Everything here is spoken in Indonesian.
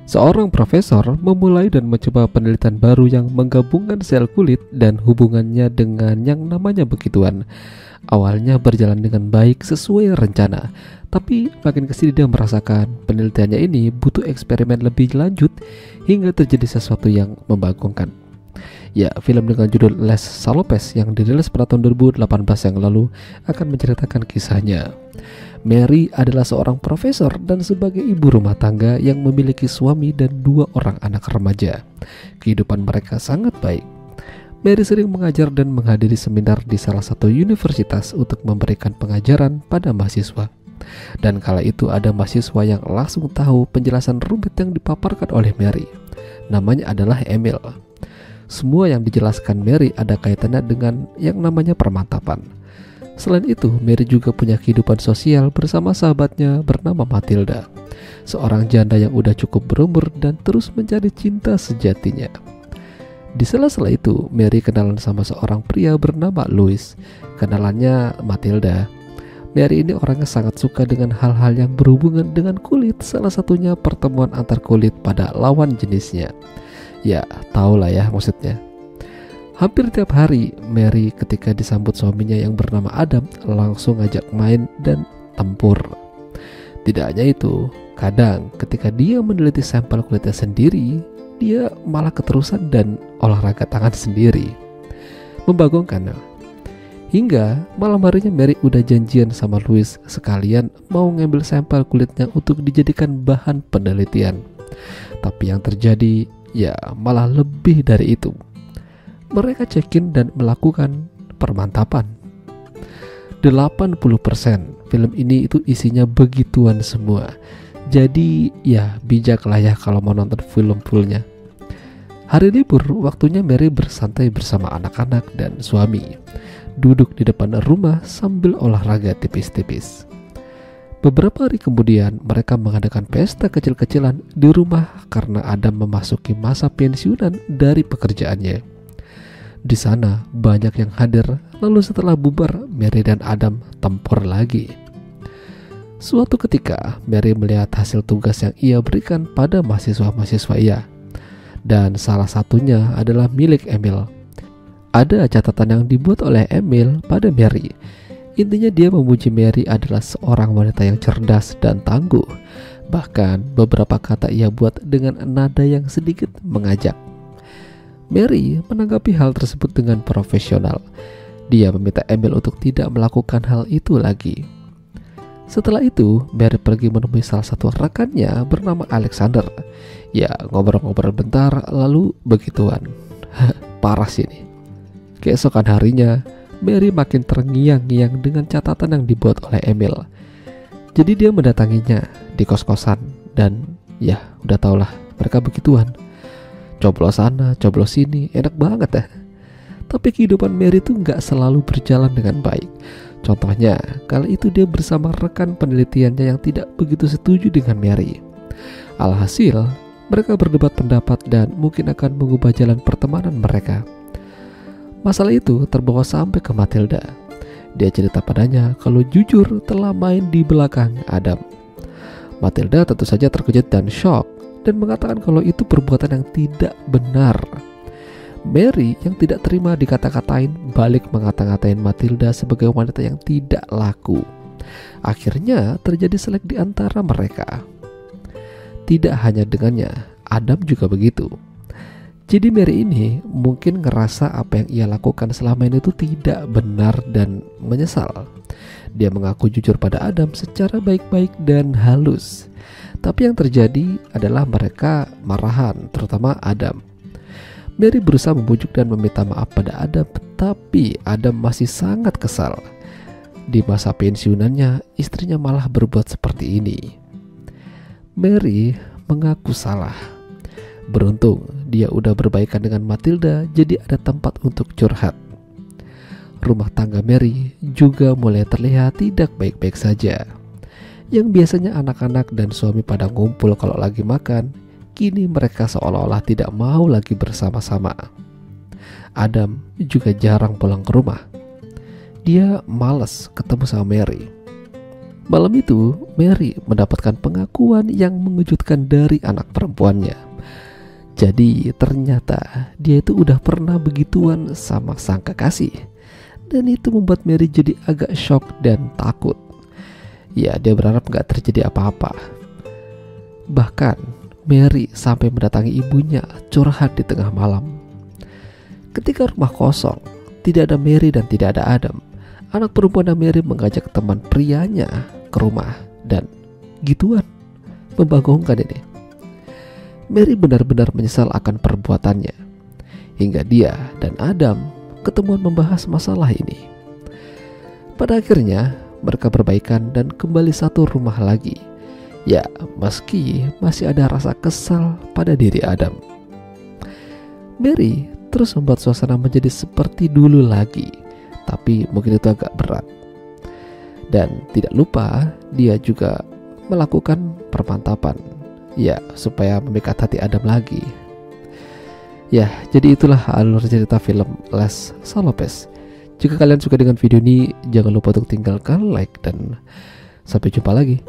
Seorang profesor memulai dan mencoba penelitian baru yang menggabungkan sel kulit dan hubungannya dengan yang namanya begituan. Awalnya berjalan dengan baik sesuai rencana, tapi makin kesini dia merasakan penelitiannya ini butuh eksperimen lebih lanjut hingga terjadi sesuatu yang membagongkan. Ya, film dengan judul Les Salopes yang dirilis pada tahun 2018 yang lalu akan menceritakan kisahnya. Mary adalah seorang profesor dan sebagai ibu rumah tangga yang memiliki suami dan 2 orang anak remaja. Kehidupan mereka sangat baik. Mary sering mengajar dan menghadiri seminar di salah satu universitas untuk memberikan pengajaran pada mahasiswa. Dan kala itu ada mahasiswa yang langsung tahu penjelasan rumit yang dipaparkan oleh Mary. Namanya adalah Emil. Semua yang dijelaskan Mary ada kaitannya dengan yang namanya permantapan. Selain itu, Mary juga punya kehidupan sosial bersama sahabatnya bernama Matilda, seorang janda yang udah cukup berumur dan terus mencari cinta sejatinya. Di sela-sela itu, Mary kenalan sama seorang pria bernama Louis, kenalannya Matilda. Mary ini orangnya sangat suka dengan hal-hal yang berhubungan dengan kulit, salah satunya pertemuan antar kulit pada lawan jenisnya. Ya, tahulah ya maksudnya. Hampir tiap hari, Mary ketika disambut suaminya yang bernama Adam langsung ngajak main dan tempur. Tidak hanya itu, kadang ketika dia meneliti sampel kulitnya sendiri, dia malah keterusan dan olahraga tangan sendiri. Membagongkan. Hingga malam harinya Mary udah janjian sama Louis sekalian mau ngambil sampel kulitnya untuk dijadikan bahan penelitian. Tapi yang terjadi ya malah lebih dari itu. Mereka check-in dan melakukan permantapan. 80% film ini itu isinya begituan semua. Jadi ya bijaklah ya kalau mau nonton film fullnya. Hari libur waktunya Mary bersantai bersama anak-anak dan suami, duduk di depan rumah sambil olahraga tipis-tipis. Beberapa hari kemudian mereka mengadakan pesta kecil-kecilan di rumah karena Adam memasuki masa pensiunan dari pekerjaannya. Di sana banyak yang hadir, lalu setelah bubar Mary dan Adam tempur lagi. Suatu ketika Mary melihat hasil tugas yang ia berikan pada mahasiswa-mahasiswa ia, dan salah satunya adalah milik Emil. Ada catatan yang dibuat oleh Emil pada Mary. Intinya dia memuji Mary adalah seorang wanita yang cerdas dan tangguh. Bahkan beberapa kata ia buat dengan nada yang sedikit mengajak. Mary menanggapi hal tersebut dengan profesional. Dia meminta Emil untuk tidak melakukan hal itu lagi. Setelah itu, Mary pergi menemui salah satu rekannya bernama Alexander. Ya, ngobrol-ngobrol bentar, lalu begituan. Parah sih ini. Keesokan harinya, Mary makin terngiang-ngiang dengan catatan yang dibuat oleh Emil. Jadi dia mendatanginya di kos-kosan. Dan ya, udah tahulah mereka begituan. Coblos sana, coblos sini, enak banget ya. Tapi kehidupan Mary itu nggak selalu berjalan dengan baik. Contohnya, kali itu dia bersama rekan penelitiannya yang tidak begitu setuju dengan Mary. Alhasil, mereka berdebat pendapat dan mungkin akan mengubah jalan pertemanan mereka. Masalah itu terbawa sampai ke Matilda. Dia cerita padanya kalau jujur telah main di belakang Adam. Matilda tentu saja terkejut dan shock dan mengatakan kalau itu perbuatan yang tidak benar. Mary yang tidak terima dikata-katain balik mengata-ngatain Matilda sebagai wanita yang tidak laku. Akhirnya terjadi selek di antara mereka. Tidak hanya dengannya, Adam juga begitu. Jadi Mary ini mungkin ngerasa apa yang ia lakukan selama ini itu tidak benar dan menyesal. Dia mengaku jujur pada Adam secara baik-baik dan halus. Tapi yang terjadi adalah mereka marahan, terutama Adam. Mary berusaha membujuk dan meminta maaf pada Adam, tapi Adam masih sangat kesal. Di masa pensiunannya, istrinya malah berbuat seperti ini. Mary mengaku salah. Beruntung dia udah berbaikan dengan Matilda, jadi ada tempat untuk curhat. Rumah tangga Mary juga mulai terlihat tidak baik-baik saja. Yang biasanya anak-anak dan suami pada ngumpul kalau lagi makan, kini mereka seolah-olah tidak mau lagi bersama-sama. Adam juga jarang pulang ke rumah. Dia malas ketemu sama Mary. Malam itu, Mary mendapatkan pengakuan yang mengejutkan dari anak perempuannya. Jadi ternyata dia itu udah pernah begituan sama sang kekasih. Dan itu membuat Mary jadi agak shock dan takut. Ya, dia berharap gak terjadi apa-apa. Bahkan Mary sampai mendatangi ibunya curhat di tengah malam. Ketika rumah kosong, tidak ada Mary dan tidak ada Adam, anak perempuan Mary mengajak teman prianya ke rumah. Dan gituan, membangunkan ini. Mary benar-benar menyesal akan perbuatannya. Hingga dia dan Adam ketemuan membahas masalah ini. Pada akhirnya mereka berbaikan dan kembali satu rumah lagi. Ya, meski masih ada rasa kesal pada diri Adam. Mary terus membuat suasana menjadi seperti dulu lagi, tapi mungkin itu agak berat. Dan tidak lupa dia juga melakukan permantapan, ya, supaya memikat hati Adam lagi. Ya, jadi itulah alur cerita film Les Salopes. Jika kalian suka dengan video ini, jangan lupa untuk tinggalkan like dan sampai jumpa lagi.